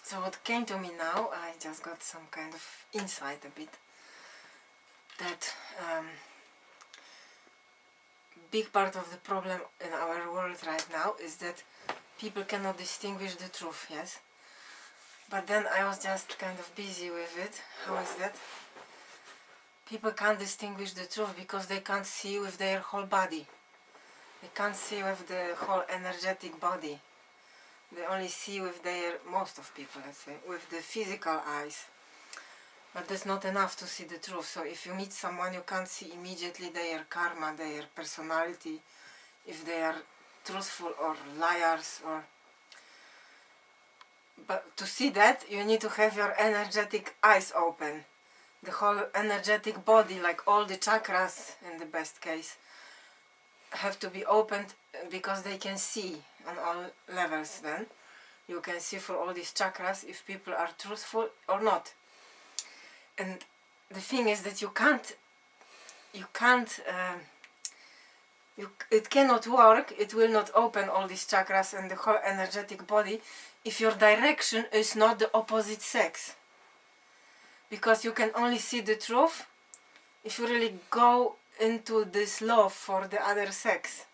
So what came to me now, I just got some kind of insight a bit, that big part of the problem in our world right now is that people cannot distinguish the truth, yes? But then I was just kind of busy with it. How is that? People can't distinguish the truth because they can't see with their whole body. They can't see with the whole energetic body. They only see with their, most of people, let's say, with the physical eyes. But that's not enough to see the truth. So if you meet someone, you can't see immediately their karma, their personality, if they are truthful or liars. But to see that, you need to have your energetic eyes open. The whole energetic body, like all the chakras in the best case, have to be opened because they can see on all levels. Then you can see for all these chakras if people are truthful or not. And the thing is that it cannot work, it will not open all these chakras and the whole energetic body if your direction is not the opposite sex. Because you can only see the truth if you really go into this love for the other sex.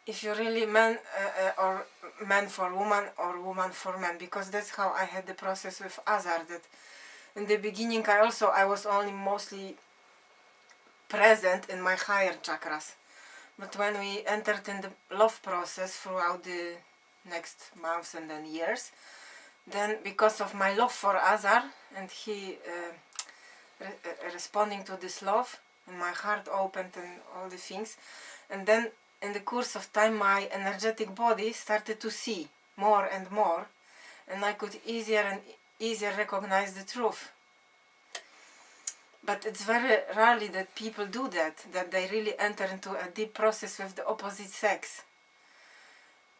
If you're really man or man for woman or woman for man, because that's how I had the process with Azar. That in the beginning I was only mostly present in my higher chakras, but when we entered in the love process throughout the next months and then years, then because of my love for Azar and he responding to this love, and my heart opened and all the things, and then in the course of time my energetic body started to see more and more, and I could easier and easier recognize the truth. But it's very rarely that people do that they really enter into a deep process with the opposite sex.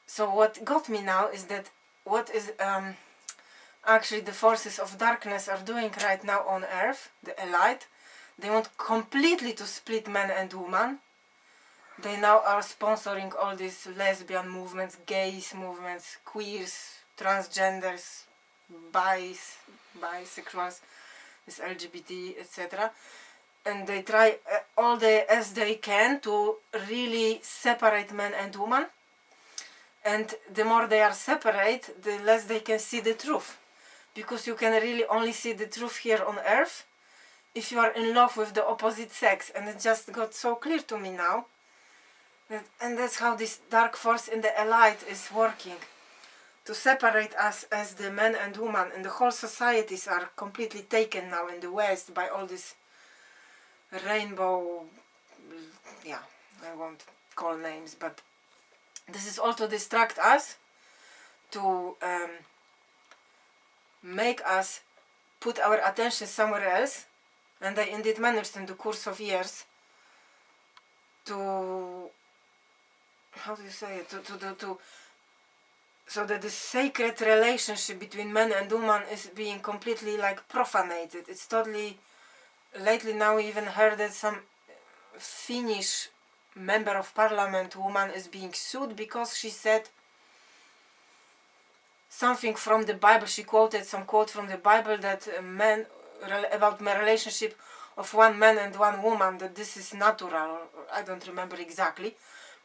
So what got me now is that what is actually the forces of darkness are doing right now on earth, the elite, they want completely to split man and woman. They now are sponsoring all these lesbian movements, gays movements, queers, transgenders, bisexuals, this LGBT, etc. And they try all as they can to really separate man and woman. And the more they are separate, the less they can see the truth. Because you can really only see the truth here on earth if you are in love with the opposite sex. And it just got so clear to me now. And that's how this dark force in the elite is working. To separate us as the man and woman. And the whole societies are completely taken now in the West by all this rainbow, yeah, I won't call names, but this is all to distract us, to make us put our attention somewhere else. And they indeed managed in the course of years to, how do you say it, so that the sacred relationship between man and woman is being completely like profanated. It's totally, lately now we even heard that some Finnish member of parliament woman is being sued because she said something from the Bible. She quoted some quote from the Bible that about my relationship of one man and one woman, that this is natural, or I don't remember exactly.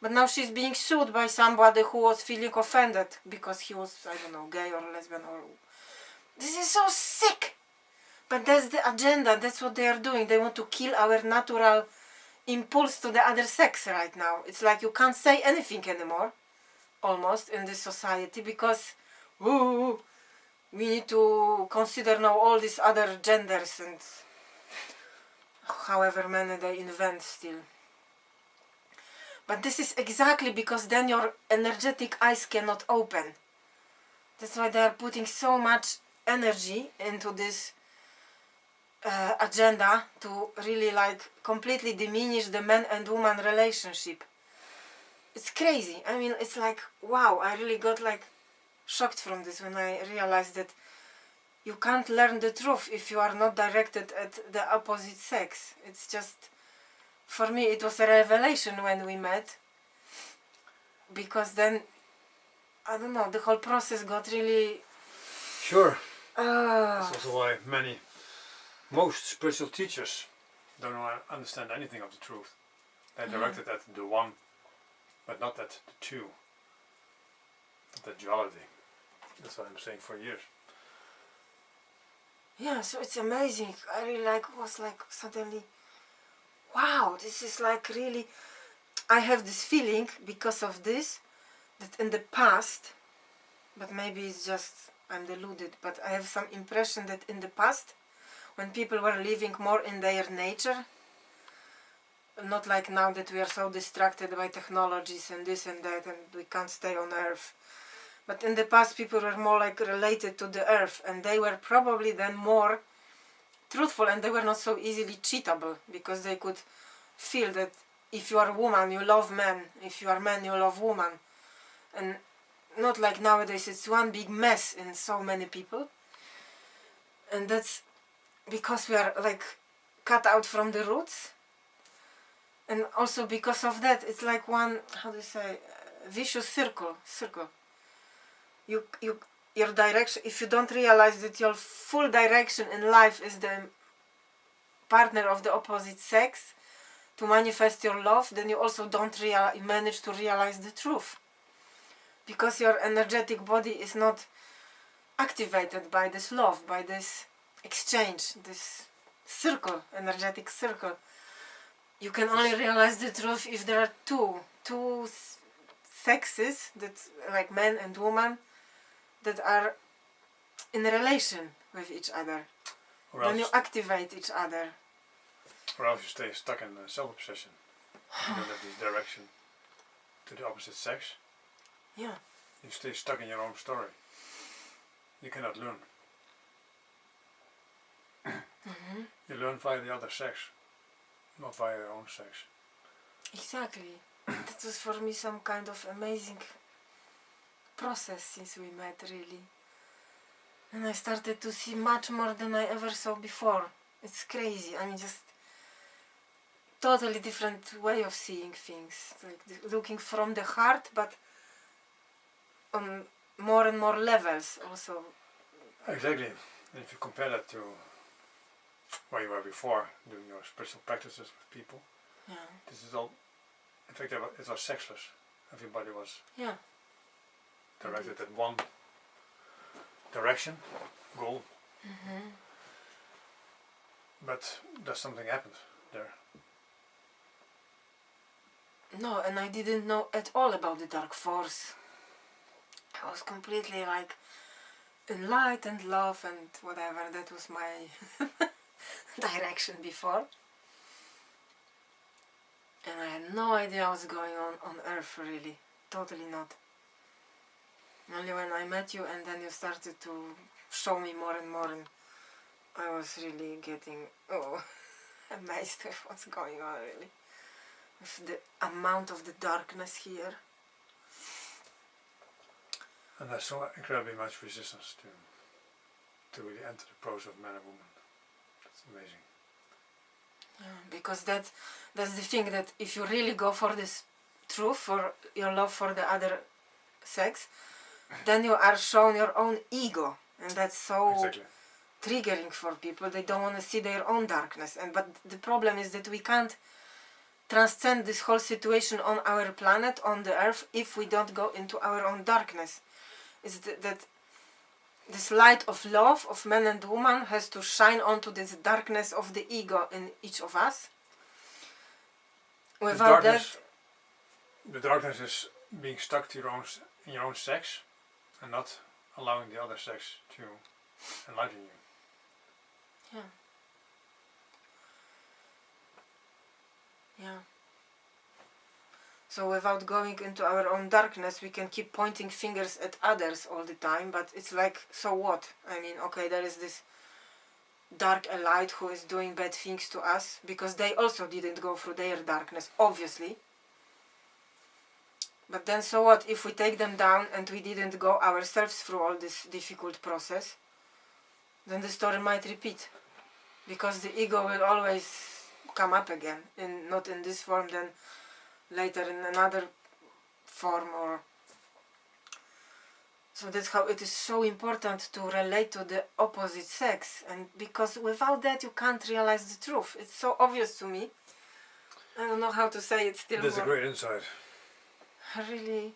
But now she's being sued by somebody who was feeling offended because he was, I don't know, gay or lesbian or... This is so sick! But that's the agenda, that's what they are doing. They want to kill our natural impulse to the other sex right now. It's like you can't say anything anymore, almost, in this society, because we need to consider now all these other genders and however many they invent still. But this is exactly because then your energetic eyes cannot open. That's why they are putting so much energy into this agenda to really like completely diminish the man and woman relationship. It's crazy. I mean, it's like, wow, I really got like shocked from this when I realized that you can't learn the truth if you are not directed at the opposite sex. It's just, for me it was a revelation when we met, because then, I don't know, the whole process got really Sure. Ah. That's also why most spiritual teachers don't understand anything of the truth. They're directed at the one, but not at the two. The duality. That's what I'm saying for years. Yeah, so it's amazing. I really was suddenly, wow, this is really, I have this feeling because of this, that in the past, but maybe it's just I'm deluded, but I have some impression that in the past, when people were living more in their nature, not like now that we are so distracted by technologies and this and that and we can't stay on earth. But in the past people were more related to the earth, and they were probably then more truthful, and they were not so easily cheatable, because they could feel that if you are a woman you love men, if you are man you love woman, and not like nowadays it's one big mess in so many people. And that's because we are cut out from the roots, and also because of that it's like one, how do you say, vicious circle. Your direction, if you don't realize that your full direction in life is the partner of the opposite sex to manifest your love, then you also don't manage to realize the truth, because your energetic body is not activated by this love, by this exchange, this circle, energetic circle. You can only realize the truth if there are two sexes, that like man and woman, that are in relation with each other. Then you activate each other. Or else you stay stuck in self-obsession. You don't have this direction to the opposite sex. Yeah. You stay stuck in your own story. You cannot learn. You learn via the other sex, not via your own sex. Exactly. That was for me some kind of amazing process since we met, really. And I started to see much more than I ever saw before. It's crazy. I mean, just totally different way of seeing things. Like looking from the heart, but on more and more levels also. Exactly. And if you compare that to where you were before, doing your spiritual practices with people, this is all, in fact, it was sexless. Everybody was directed at one direction, goal. But does something happen there? No, and I didn't know at all about the dark force. I was completely in light and love and whatever. That was my direction before. And I had no idea what's going on earth, really. Totally not. Only when I met you and then you started to show me more and more, and I was really getting amazed with what's going on, really. With the amount of the darkness here. And there's so incredibly much resistance to really enter the process of man and woman. That's amazing. Yeah, because that's the thing, that if you really go for this truth, for your love for the other sex, then you are shown your own ego, and that's so triggering for people. They don't want to see their own darkness. But the problem is that we can't transcend this whole situation on our planet, on the earth, if we don't go into our own darkness. Is that this light of love of man and woman has to shine onto this darkness of the ego in each of us. Without the darkness is being stuck to in your own sex, and not allowing the other sex to enlighten you. Yeah. So without going into our own darkness, we can keep pointing fingers at others all the time, but it's like, so what? I mean, okay, there is this dark elite who is doing bad things to us, because they also didn't go through their darkness, obviously. But then so what if we take them down and we didn't go ourselves through all this difficult process? Then the story might repeat, because the ego will always come up again, not in this form, then later in another form, or So that's how it is so important to relate to the opposite sex, and because without that you can't realize the truth. It's so obvious to me. I don't know how to say it still. That's a great insight. Really,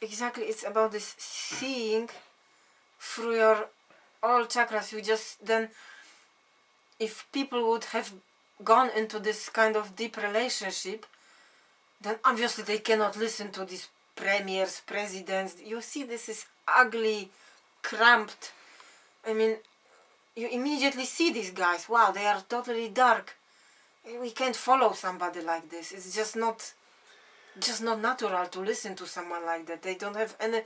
exactly, it's about this seeing through your all chakras. You just then, if people would have gone into this kind of deep relationship, then obviously they cannot listen to these premiers, presidents. You see, this is ugly, cramped. I mean, you immediately see these guys. Wow, they are totally dark. We can't follow somebody like this. It's just not natural to listen to someone like that. They don't have any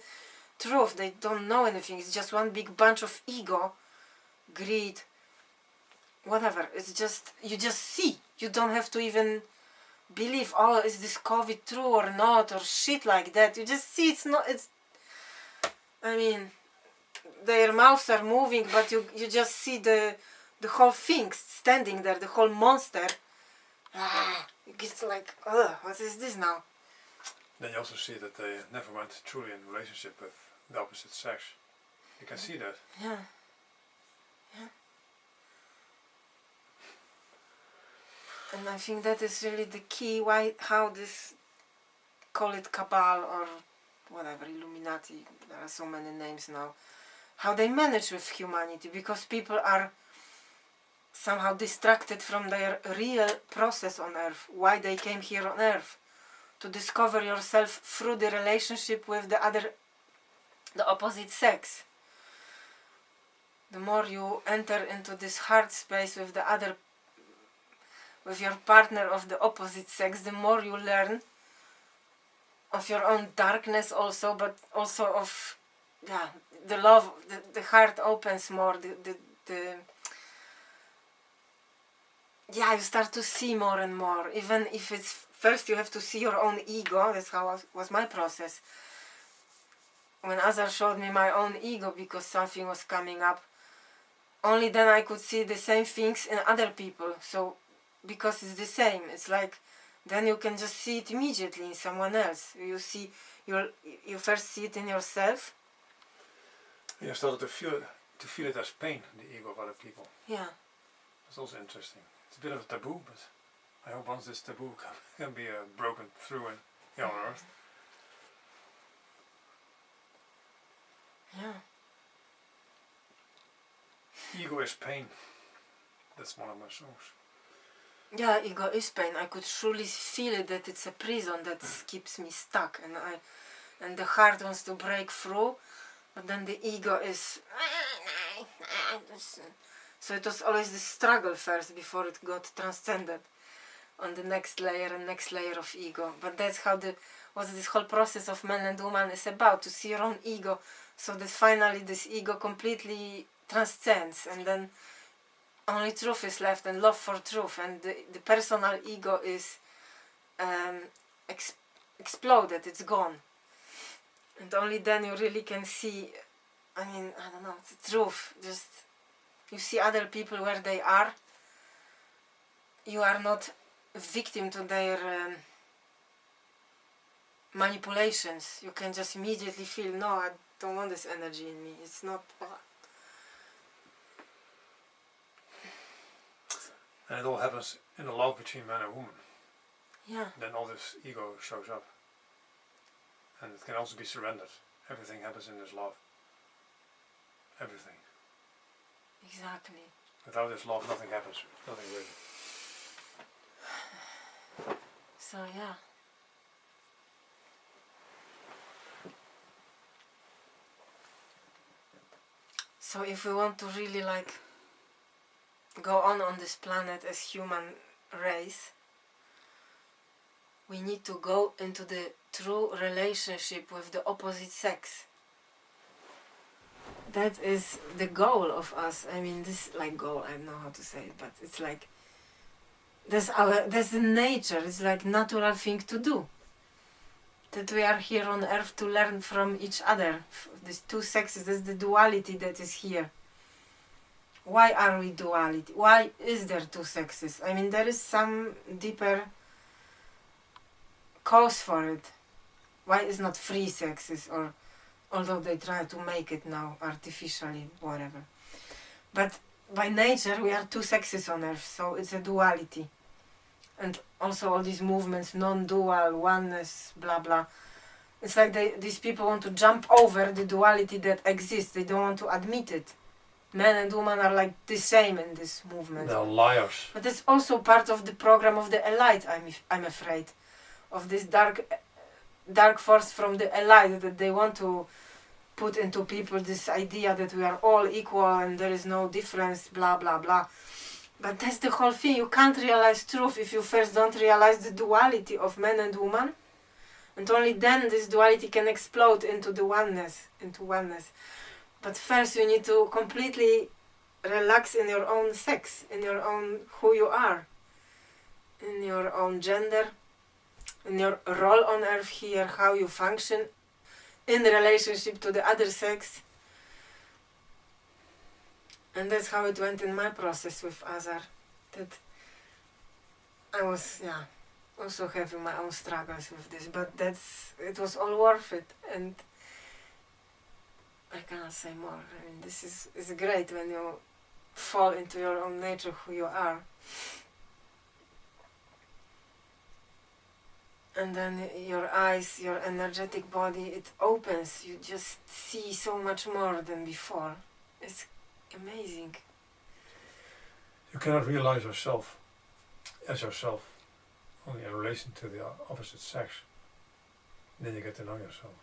truth. They don't know anything. It's just one big bunch of ego, greed, whatever. It's just, you just see. You don't have to even believe, oh, is this COVID true or not, or shit like that. You just see it's not, it's, I mean, their mouths are moving, but you just see the whole thing standing there, the whole monster. It gets like, what is this now? Then you also see that they never went truly in relationship with the opposite sex. You can see that. Yeah. And I think that is really the key, how this, call it Cabal or whatever, Illuminati, there are so many names now, how they manage with humanity, because people are somehow distracted from their real process on earth, why they came here on earth, to discover yourself through the relationship with the opposite sex. The more you enter into this heart space with with your partner of the opposite sex, the more you learn of your own darkness also, but also of the love. The heart opens more. You start to see more and more. Even if it's first you have to see your own ego. That's how was my process. When Azar showed me my own ego because something was coming up, only then I could see the same things in other people. So because it's the same, it's like then you can just see it immediately in someone else. You see, you first see it in yourself. You started to feel it as pain, the ego of other people. Yeah. That's also interesting. It's a bit of a taboo, but I hope once this taboo can be broken through and here on earth. Yeah. Ego is pain. That's one of my songs. Yeah, ego is pain. I could truly feel it, that it's a prison that keeps me stuck, and the heart wants to break through, but then the ego is. So it was always the struggle first before it got transcended on the next layer and next layer of ego. But that's how what this whole process of man and woman is about, to see your own ego, so that finally this ego completely transcends, and then only truth is left, and love for truth, and the personal ego is exploded, it's gone. And only then you really can see, I mean, I don't know, the truth. Just, you see other people where they are. You are not a victim to their manipulations. You can just immediately feel, no, I don't want this energy in me. It's not. And it all happens in the love between man and woman. Yeah. Then all this ego shows up. And it can also be surrendered. Everything happens in this love. Everything. Exactly. Without this love, nothing happens. Nothing really. So yeah. So if we want to really like go on this planet as human race, we need to go into the true relationship with the opposite sex. That is the goal of us. I mean, this like goal, I don't know how to say it, but it's like that's the nature. It's like natural thing to do. That we are here on earth to learn from each other. These two sexes, that's the duality that is here. Why are we duality? Why is there two sexes? I mean, there is some deeper cause for it. Why is not three sexes or Although they try to make it now artificially, whatever. But by nature we are two sexes on earth, so it's a duality. And also all these movements, non-dual, oneness, blah blah. It's like these people want to jump over the duality that exists. They don't want to admit it. Man and woman are like the same in this movement. They're liars. But it's also part of the program of the elite, I'm afraid. Of this dark force from the elite that they want to put into people, this idea that we are all equal and there is no difference, blah blah blah. But that's the whole thing. You can't realize truth if you first don't realize the duality of man and woman. And only then this duality can explode into the oneness, But first you need to completely relax in your own sex, in your own who you are, in your own gender, in your role on earth here, how you function in relationship to the other sex. And that's how it went in my process with Azar. That I was, also having my own struggles with this, but it was all worth it, and I cannot say more. I mean, this is great when you fall into your own nature, who you are. And then your eyes, your energetic body, it opens. You just see so much more than before. It's amazing. You cannot realize yourself as yourself only in relation to the opposite sex. Then you get to know yourself.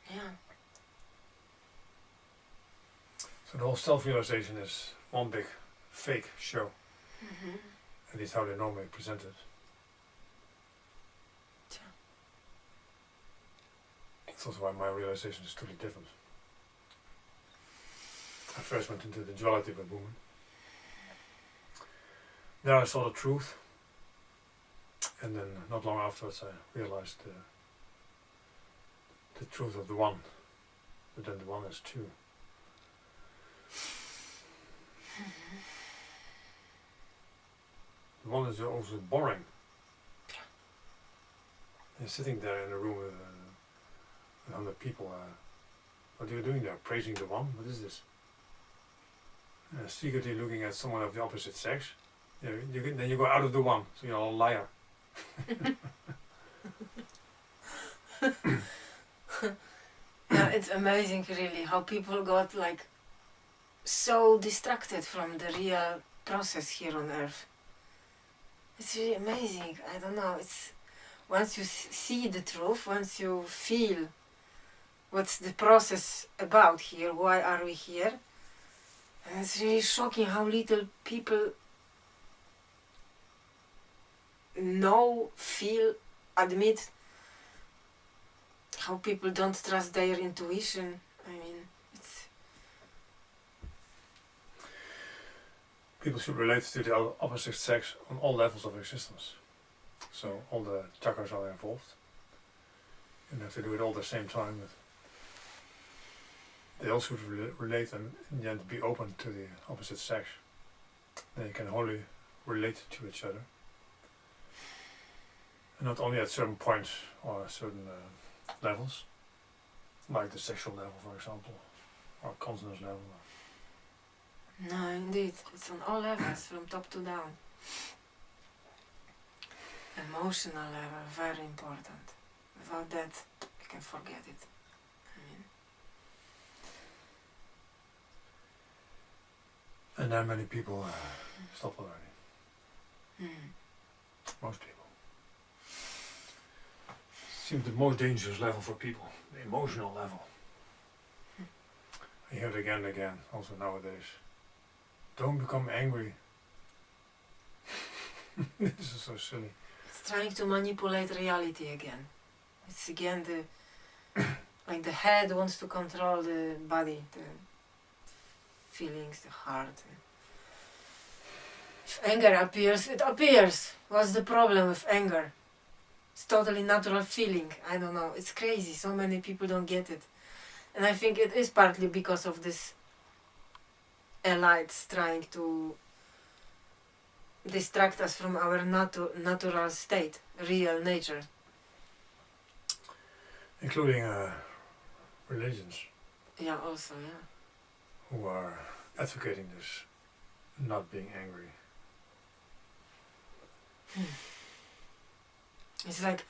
Yeah. So the whole self-realization is one big fake show. Mm-hmm. At least how they normally present it. Yeah. That's also why my realization is totally different. I first went into the duality of a woman. There I saw the truth. And then not long afterwards I realized the truth of the one. But then the one is two. The one is also boring. You're sitting there in a room with 100 people. What are you doing there? Praising the one? What is this? Secretly looking at someone of the opposite sex. Then you go out of the one, so you're a liar. Yeah, it's amazing really how people got like so distracted from the real process here on earth. It's really amazing. I don't know, it's once you see the truth, once you feel what's the process about here, why are we here, and it's really shocking how little people know, feel, admit, how people don't trust their intuition. I mean, it's... People should relate to the opposite sex on all levels of existence. So all the chakras are involved. You have to do it all at the same time. But they also relate and in the end be open to the opposite sex. Then you can wholly relate to each other. And not only at certain points or certain levels, like the sexual level, for example, or consciousness level. No, indeed, it's on all levels, from top to down. Emotional level, very important. Without that, you can forget it. I mean. And then many people stop already. Most people. Seems the most dangerous level for people, the emotional level. I hear it again and again, also nowadays. Don't become angry. This is so silly. It's trying to manipulate reality again. It's again like the head wants to control the body, the feelings, the heart. If anger appears, it appears. What's the problem with anger? It's totally natural feeling. I don't know. It's crazy. So many people don't get it. And I think it is partly because of this elites trying to distract us from our natural state, real nature. Including religions. Yeah, also, yeah. Who are advocating this not being angry. It's like,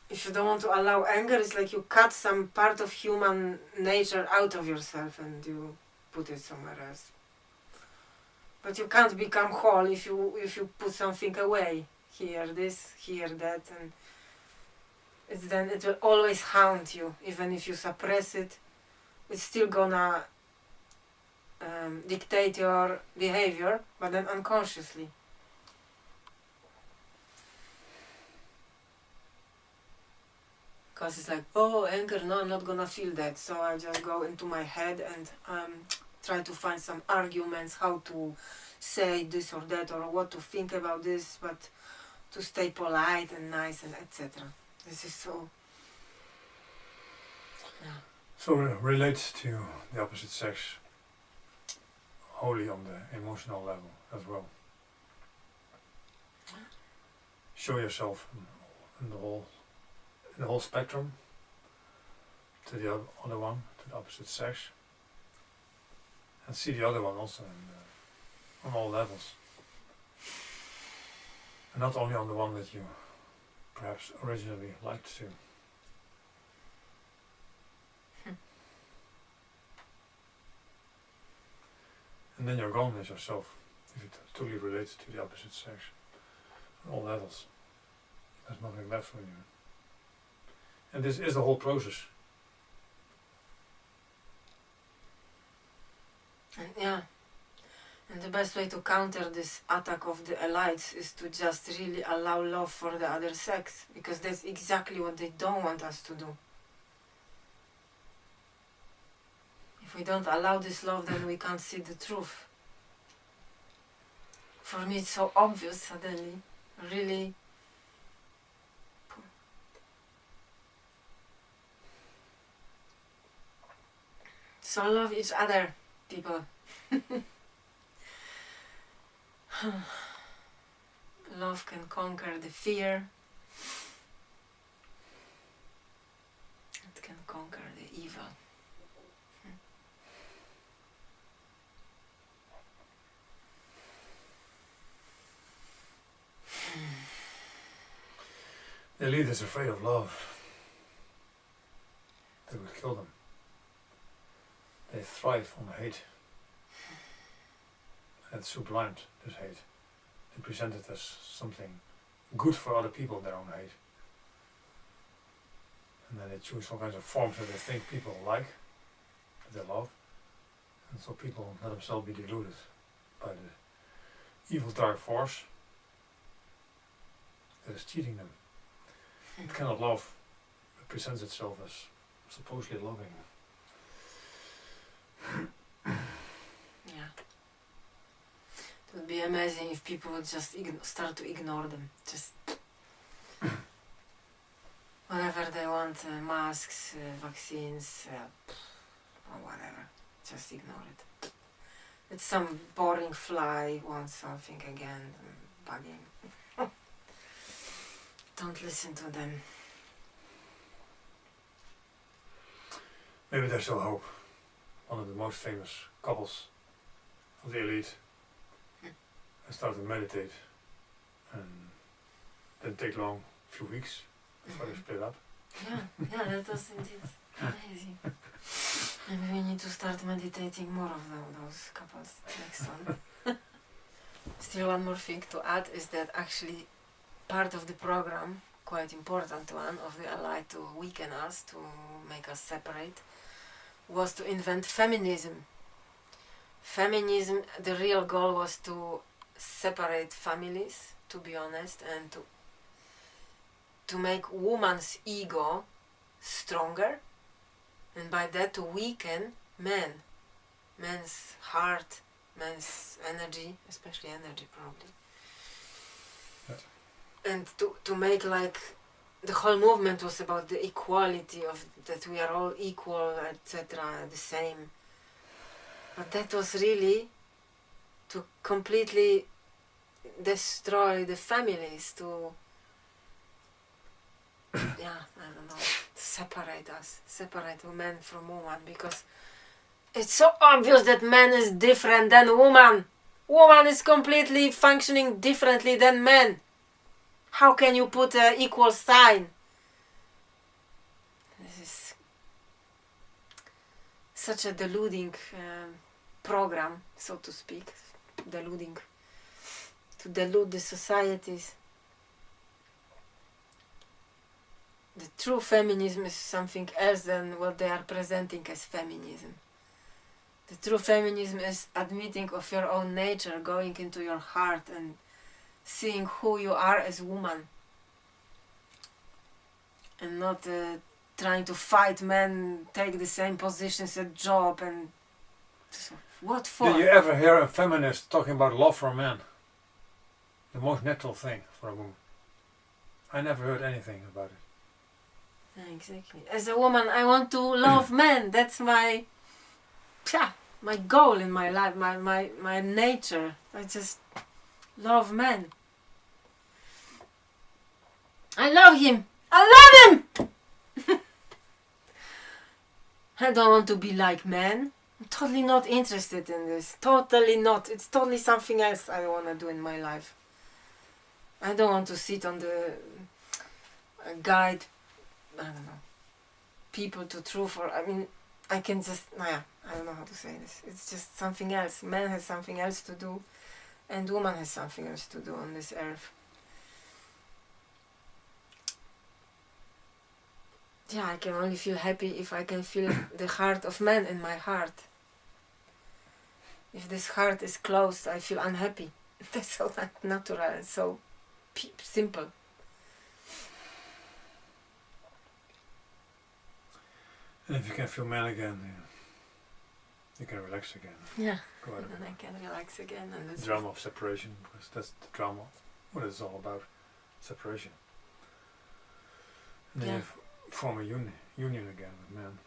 if you don't want to allow anger, it's like you cut some part of human nature out of yourself and you put it somewhere else. But you can't become whole if you put something away. Here this, here that, and then it will always haunt you. Even if you suppress it, it's still gonna dictate your behavior, but then unconsciously. Because it's like, oh, anger, no, I'm not gonna feel that. So I just go into my head and try to find some arguments how to say this or that or what to think about this, but to stay polite and nice and etc. This is so... Yeah. So it relates to the opposite sex wholly on the emotional level as well. Show yourself in the whole spectrum to the other one, to the opposite sex, and see the other one also on all levels, and not only on the one that you perhaps originally liked to. And then you're gone as yourself if it truly relates to the opposite sex on all levels. There's nothing left for you. And this is the whole process. And yeah, and the best way to counter this attack of the elites is to just really allow love for the other sex, because that's exactly what they don't want us to do. If we don't allow this love, then we can't see the truth. For me it's so obvious suddenly, really. So love each other, people. Love can conquer the fear. It can conquer the evil. The elite is afraid of love. They would kill them. They thrive on hate. And it's so blind, this hate. They present it as something good for other people, their own hate. And then they choose all kinds of forms that they think people like, that they love. And so people let themselves be deluded by the evil dark force that is cheating them. It cannot love. It presents itself as supposedly loving. Yeah. It would be amazing if people would just start to ignore them. Just whatever they want, masks, vaccines, or whatever. Just ignore it. It's some boring fly wants something again, bugging. Don't listen to them. Maybe there's still hope. One of the most famous couples of the elite has started to meditate, and didn't take long, a few weeks before they split up. Yeah, that was indeed amazing. Maybe we need to start meditating more of those couples next one. Still one more thing to add is that actually part of the program, quite important one, of the ally to weaken us, to make us separate, was to invent feminism. Feminism, the real goal was to separate families, to be honest, and to make woman's ego stronger, and by that to weaken men's heart, men's energy, especially energy probably. And to make like the whole movement was about the equality of that we are all equal, etc., the same. But that was really to completely destroy the families, to yeah, I don't know, separate us, separate man from woman, because it's so obvious that man is different than woman. Woman is completely functioning differently than man. How can you put an equal sign? This is such a deluding program, so to speak, deluding, to delude the societies. The true feminism is something else than what they are presenting as feminism. The true feminism is admitting of your own nature, going into your heart and seeing who you are as woman. And not trying to fight men, take the same positions at job and... What for? Did you ever hear a feminist talking about love for a man? The most natural thing for a woman. I never heard anything about it. Exactly. As a woman, I want to love men. That's my goal in my life, my nature. I just love men. I love him. I love him! I don't want to be like men. I'm totally not interested in this. Totally not. It's totally something else I want to do in my life. I don't want to sit on the guide, I don't know, people to truth, or I mean, I can just, I don't know how to say this. It's just something else. Man has something else to do, and woman has something else to do on this earth. Yeah, I can only feel happy if I can feel the heart of man in my heart. If this heart is closed, I feel unhappy. That's so natural and so simple. And if you can feel man again, you can relax again. Yeah, Go out of and I can relax again. And the drama of separation, because that's the drama, what it's all about, separation. And then you form a union again with man.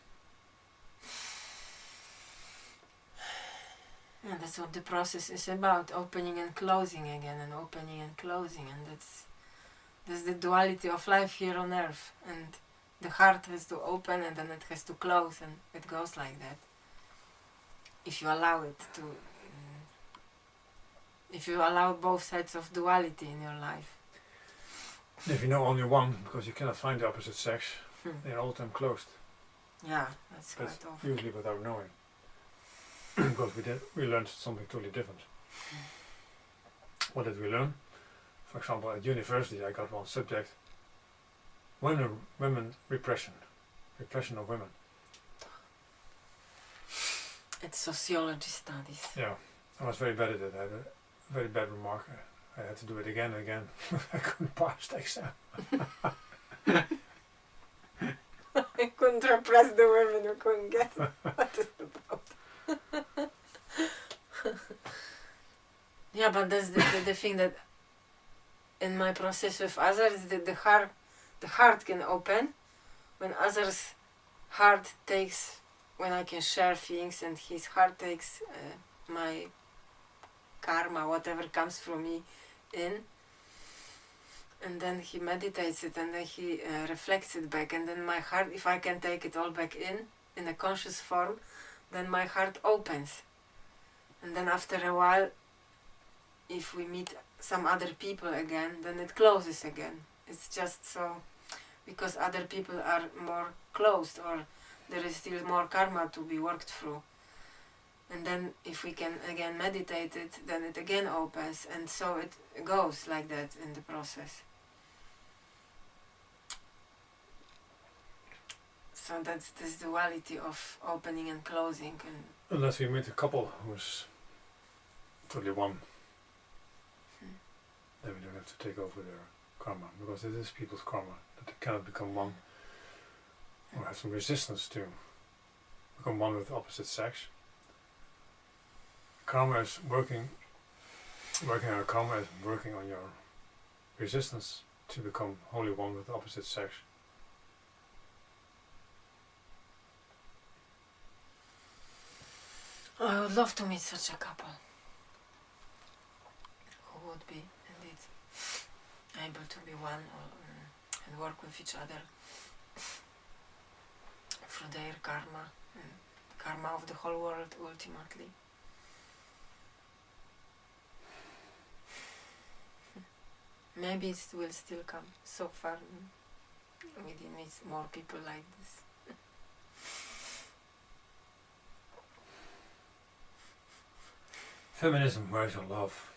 And that's what the process is about, opening and closing again, and opening and closing, and that's the duality of life here on earth. And the heart has to open and then it has to close, and it goes like that. If you allow it to, if you allow both sides of duality in your life. If you know only one, because you cannot find the opposite sex, they're all the time closed. Yeah, that's quite often. Usually without knowing. Because we learned something totally different. What did we learn? For example, at university I got one subject, women repression of women. It's sociology studies. Yeah, I was very bad at it. I had a very bad remark. I had to do it again and again. I couldn't pass the exam. I couldn't repress the women who couldn't get it. What is it about? Yeah, but that's the thing, that in my process with others, the heart can open when others' heart takes, when I can share things and his heart takes my karma, whatever comes from me in, and then he meditates it, and then he reflects it back, and then my heart, if I can take it all back in a conscious form, then my heart opens. And then after a while, if we meet some other people again, then it closes again. It's just so, because other people are more closed, or there is still more karma to be worked through. And then if we can again meditate it, then it again opens, and so it goes like that in the process. So that's this duality of opening and closing. And unless we meet a couple who's totally one, then we don't have to take over their karma, because it is people's karma, that they cannot become one, or have some resistance to become one with the opposite sex. Karma is working on karma is working on your resistance to become wholly one with the opposite sex. Oh, I would love to meet such a couple who would be indeed able to be one, and work with each other. through their karma, and karma of the whole world ultimately. Maybe it will still come. So far, we didn't meet more people like this. Feminism, where is your love?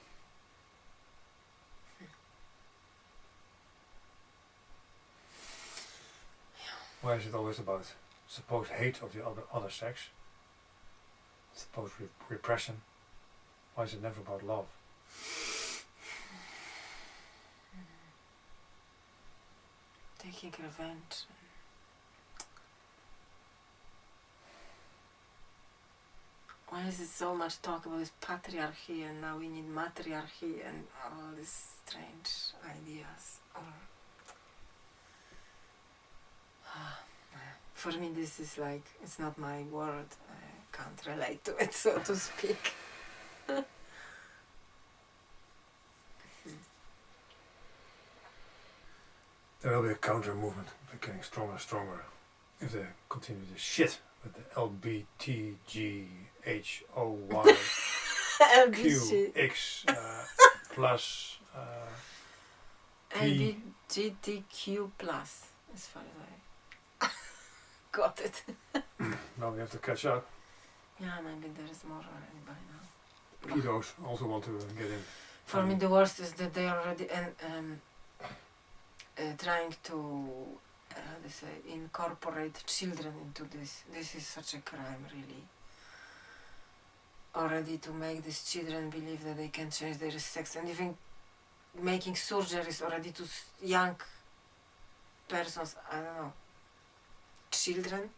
Why is it always about supposed hate of the other sex? Supposed repression? Why is it never about love? Taking revenge. Why is it so much talk about this patriarchy and now we need matriarchy and all these strange ideas? For me this is like, it's not my world. I can't relate to it, so to speak. There will be a counter movement, getting stronger and stronger, if they continue this shit with the LBTGHOY QX plus P. LGBTQ plus, as far as I got it. Now we have to catch up. Yeah, maybe there is more already by now. Pedos also want to get in. For me the worst is that they are already trying to incorporate children into this. This is such a crime, really. Already to make these children believe that they can change their sex, and even making surgeries already to young persons, I don't know, children,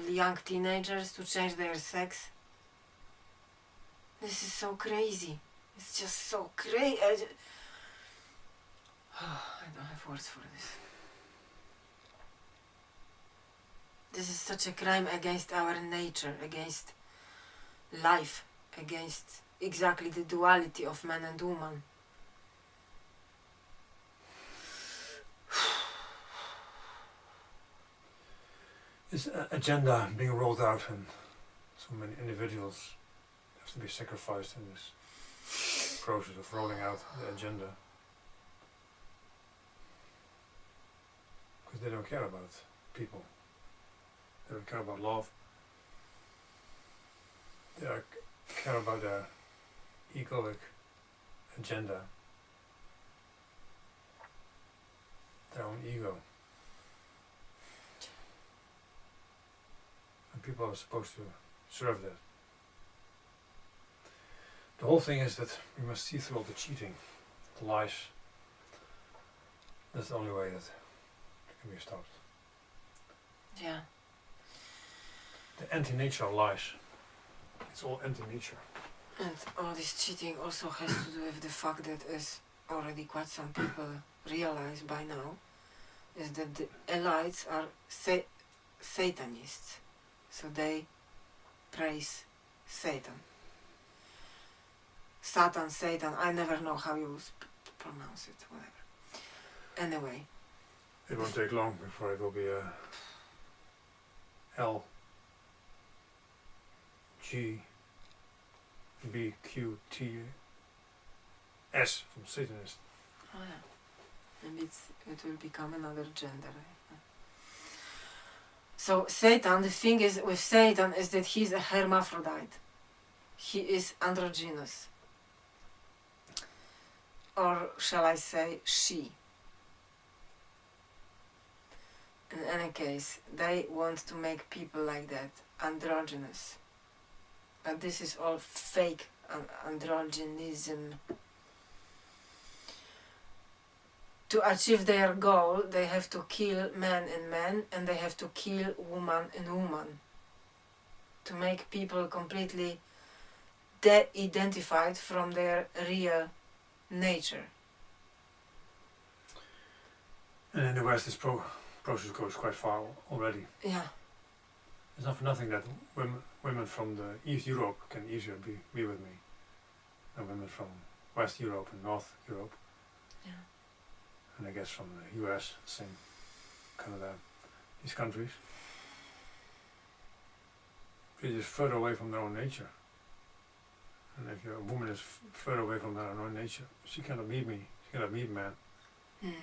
young teenagers to change their sex. This is so crazy. It's just so crazy. I don't have words for this. This is such a crime against our nature, against life, against exactly the duality of man and woman. This agenda being rolled out, and so many individuals have to be sacrificed in this process of rolling out the agenda. Because they don't care about people. They don't care about love. They care about their egoic agenda. Their own ego. And people are supposed to serve that. The whole thing is that we must see through all the cheating, the lies. That's the only way that can be stopped. Yeah. The anti-nature lies. It's all anti-nature. And all this cheating also has to do with the fact that, as already quite some people realize by now, is that the elites are Satanists. So they praise Satan. Satan, Satan, I never know how you pronounce it, whatever. Anyway. It won't take long before it will be a L G B Q T S from Satanist. Oh yeah. Maybe it will become another gender. So Satan, the thing is with Satan is that he's a hermaphrodite. He is androgynous. Or shall I say she. In any case, they want to make people like that, androgynous. But this is all fake androgynism. To achieve their goal, they have to kill man in man, and they have to kill woman in woman. To make people completely de-identified from their real nature. And in the West, this process goes quite far already. Yeah. It's not for nothing that women from the East Europe can easier be with me than women from West Europe and North Europe. Yeah. And I guess from the US, same, Canada, these countries. is further away from their own nature. And if a woman is further away from her own nature, she cannot meet me, she cannot meet man. You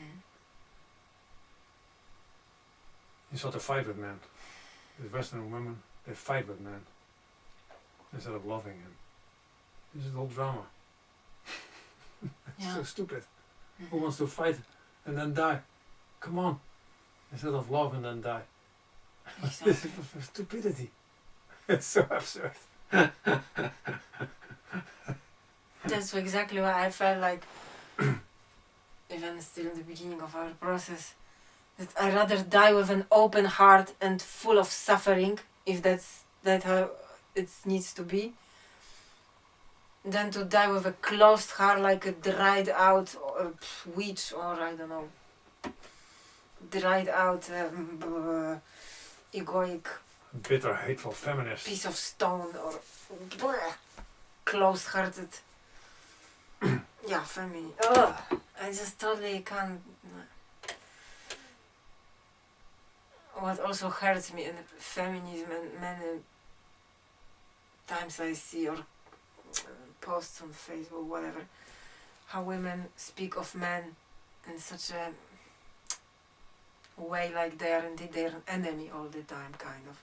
sort of fight with men. With Western women, they fight with men instead of loving him. This is all drama. It's so stupid. Who wants to fight and then die? Come on. Instead of love and then die. Exactly. This is stupidity. It's so absurd. That's exactly what I felt like, even still in the beginning of our process, that I rather die with an open heart and full of suffering, if that's how it needs to be, than to die with a closed heart like a dried out witch, or I don't know, dried out egoic Bitter, hateful feminist. piece of stone, or closed hearted. Yeah, feminine. I just totally can't. What also hurts me in feminism, and many times I see or posts on Facebook, whatever, how women speak of men in such a way like they are indeed their enemy all the time, kind of.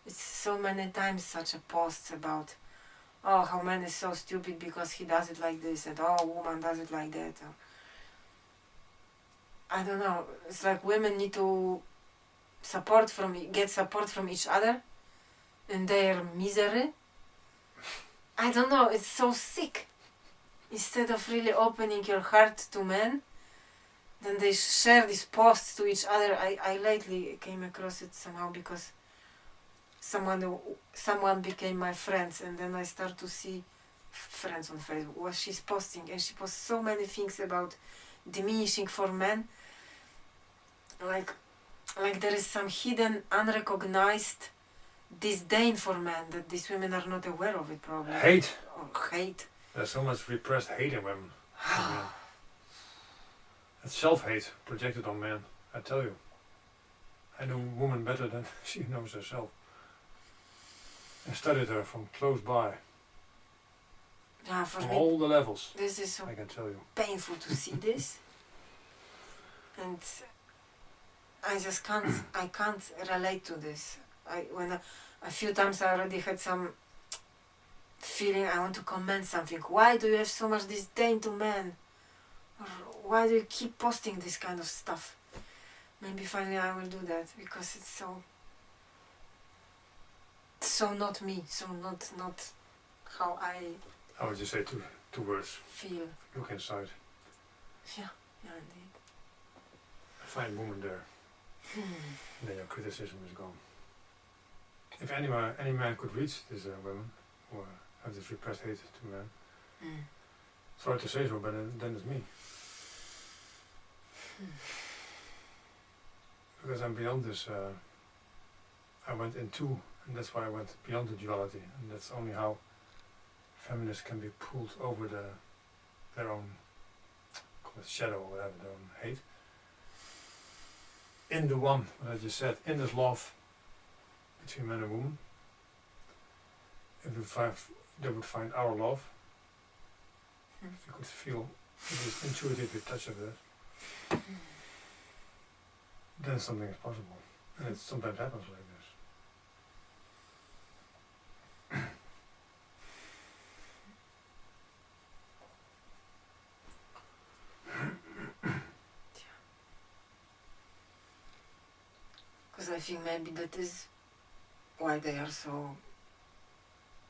It's so many times such a posts about, oh, how man is so stupid because he does it like this, and oh, woman does it like that. Or, I don't know. It's like women need to get support from each other in their misery. I don't know. It's so sick. Instead of really opening your heart to men, then they share these posts to each other. I lately came across it somehow because someone became my friends, and then I start to see friends on Facebook what she's posting, and she posts so many things about diminishing for men, like there is some hidden, unrecognized disdain for men that these women are not aware of it, probably. Hate. Or hate. There's so much repressed hate in women. It's self-hate projected on men, I tell you. I know woman better than she knows herself. I studied her from close by. Yeah, for from me, all the levels, this is so I can tell you. painful to see this. And I just can't relate to this. A few times I already had some feeling I want to comment something. Why do you have so much disdain to men? Or why do you keep posting this kind of stuff? Maybe finally I will do that, because it's so not me, so not how I would just say two words. feel. Look inside. Yeah, indeed. Find woman there. Then your criticism is gone. If any man could reach these women who have this repressed hate to men, sorry to say so, but then it's me. Because I'm beyond this, I went into, and that's why I went beyond the duality, and that's only how feminists can be pulled over their own, call it shadow or whatever, their own hate. In the one, what I just said, in this love between man and woman, if they would find our love, if you could feel this intuitive touch of that, then something is possible. And it sometimes happens like this. Because I think maybe that is why they are so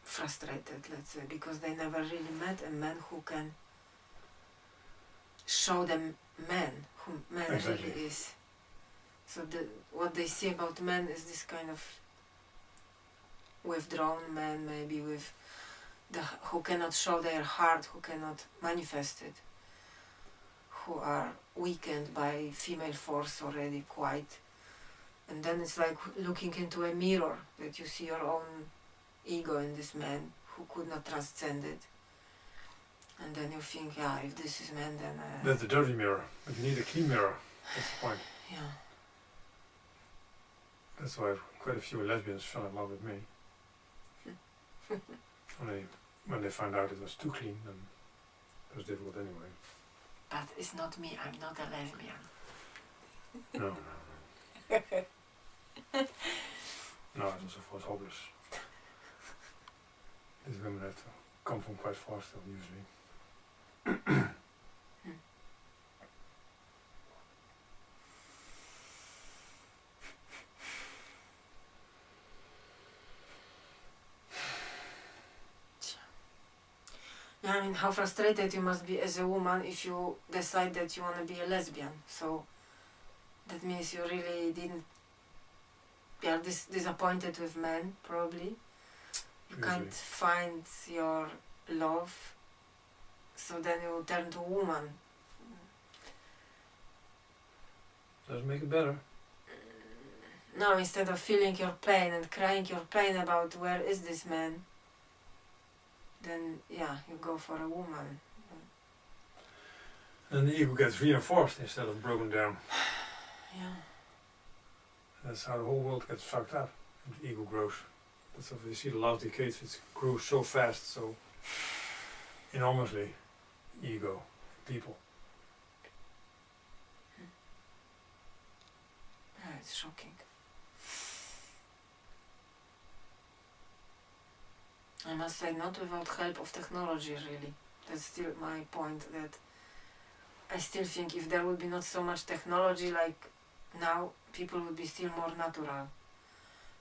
frustrated, let's say, because they never really met a man who can show them man, who man Exactly. really is. So what they see about men is this kind of withdrawn man, maybe with who cannot show their heart, who cannot manifest it, who are weakened by female force already quite. And then it's like looking into a mirror, that you see your own ego in this man who could not transcend it. And then you think, yeah, if this is man, then... That's the dirty mirror, but you need a clean mirror. That's the point. Yeah. That's why quite a few lesbians fell in love with me. Only when they found out it was too clean, then it was difficult anyway. But it's not me, I'm not a lesbian. No. No, it was hopeless. These women have to come from quite far still, usually. Yeah, I mean, how frustrated you must be as a woman if you decide that you want to be a lesbian. So that means you really didn't. You are disappointed with men, probably. You can't find your love, so then you turn to woman. Doesn't make it better. No, instead of feeling your pain and crying your pain about where is this man, then yeah, you go for a woman. And the ego gets reinforced instead of broken down. Yeah. That's how the whole world gets fucked up. And the ego grows. That's why you see the last decades, it grew so fast, so enormously. Ego, people. Yeah, it's shocking. I must say, not without help of technology, really. That's still my point, that I still think if there would be not so much technology like now, people would be still more natural.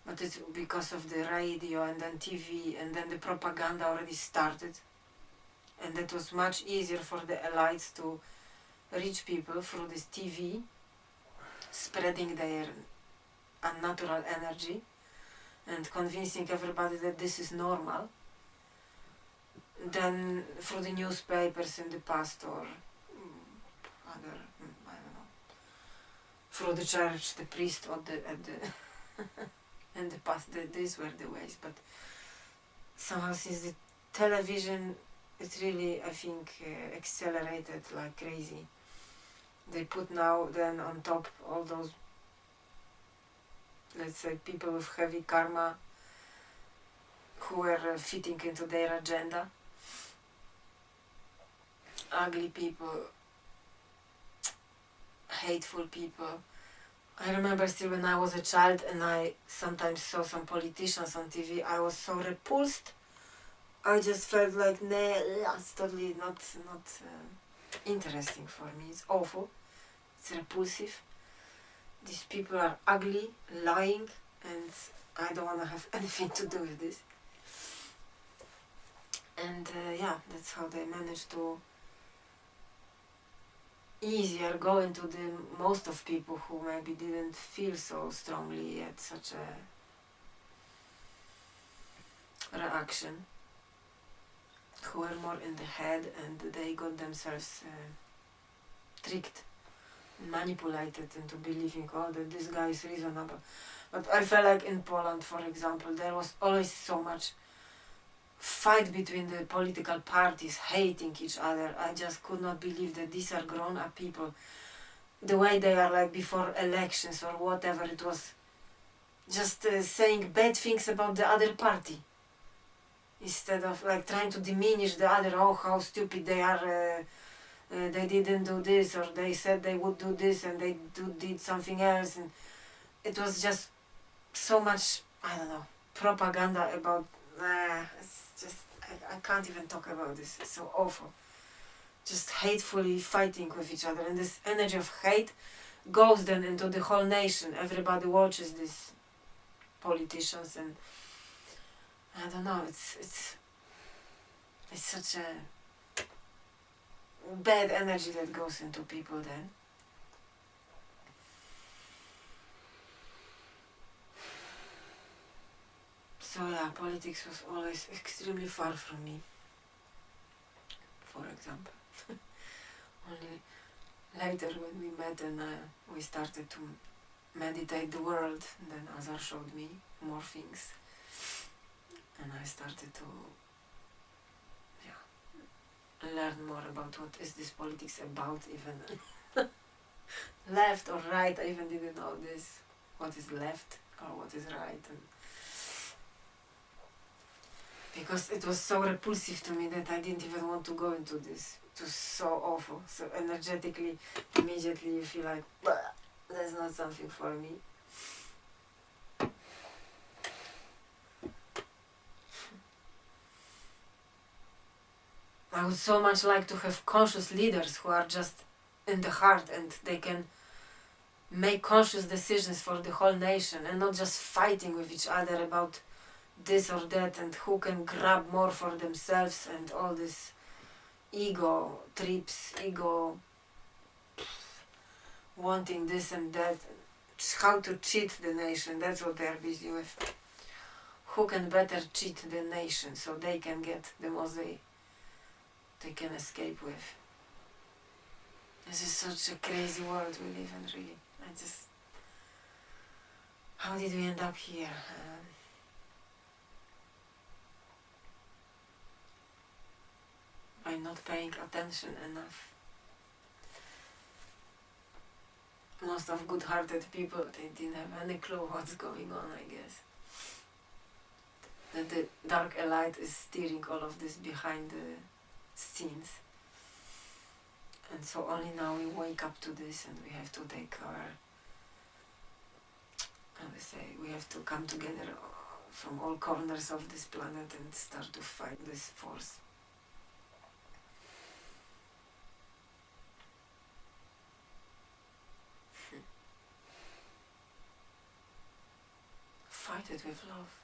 But it's because of the radio and then TV and then the propaganda already started. And that was much easier for the elites to reach people through this TV, spreading their unnatural energy and convincing everybody that this is normal, than through the newspapers in the past or other, I don't know, through the church, the priest or in the past, these were the ways. But somehow since the television, it really, I think, accelerated like crazy. They put now then on top all those, let's say, people with heavy karma who were fitting into their agenda. Ugly people, hateful people. I remember still when I was a child and I sometimes saw some politicians on TV, I was so repulsed. I just felt like, nah, it's totally not interesting for me. It's awful. It's repulsive. These people are ugly, lying, and I don't want to have anything to do with this. And yeah, that's how they managed to easier go into the most of people who maybe didn't feel so strongly at such a reaction, who were more in the head, and they got themselves tricked, manipulated into believing, oh, that this guy is reasonable. But I felt like in Poland, for example, there was always so much fight between the political parties, hating each other. I just could not believe that these are grown-up people. The way they are like before elections or whatever, it was just saying bad things about the other party. Instead of like trying to diminish the other, oh, how stupid they are, they didn't do this, or they said they would do this and they did something else. And it was just so much, I don't know, propaganda about, it's just, I can't even talk about this, it's so awful. Just hatefully fighting with each other, and this energy of hate goes then into the whole nation. Everybody watches these politicians, and I don't know, it's such a bad energy that goes into people then. So yeah, politics was always extremely far from me, for example. Only later when we met and we started to meditate the world, then Azar showed me more things. And I started to learn more about what is this politics about even. Left or right, I even didn't know this. What is left or what is right. And Because it was so repulsive to me that I didn't even want to go into this. It was so awful. So energetically, immediately you feel like, that's not something for me. I would so much like to have conscious leaders who are just in the heart and they can make conscious decisions for the whole nation and not just fighting with each other about this or that and who can grab more for themselves and all this ego trips, ego wanting this and that, how to cheat the nation, that's what they're busy with. Who can better cheat the nation so they can get the most they can escape with. This is such a crazy world we live in, really. How did we end up here? By not paying attention enough. Most of good-hearted people, they didn't have any clue what's going on, I guess. That the dark elite is steering all of this behind the scenes. And so only now we wake up to this and we have to take our, we have to come together from all corners of this planet and start to fight this force. Fight it with love.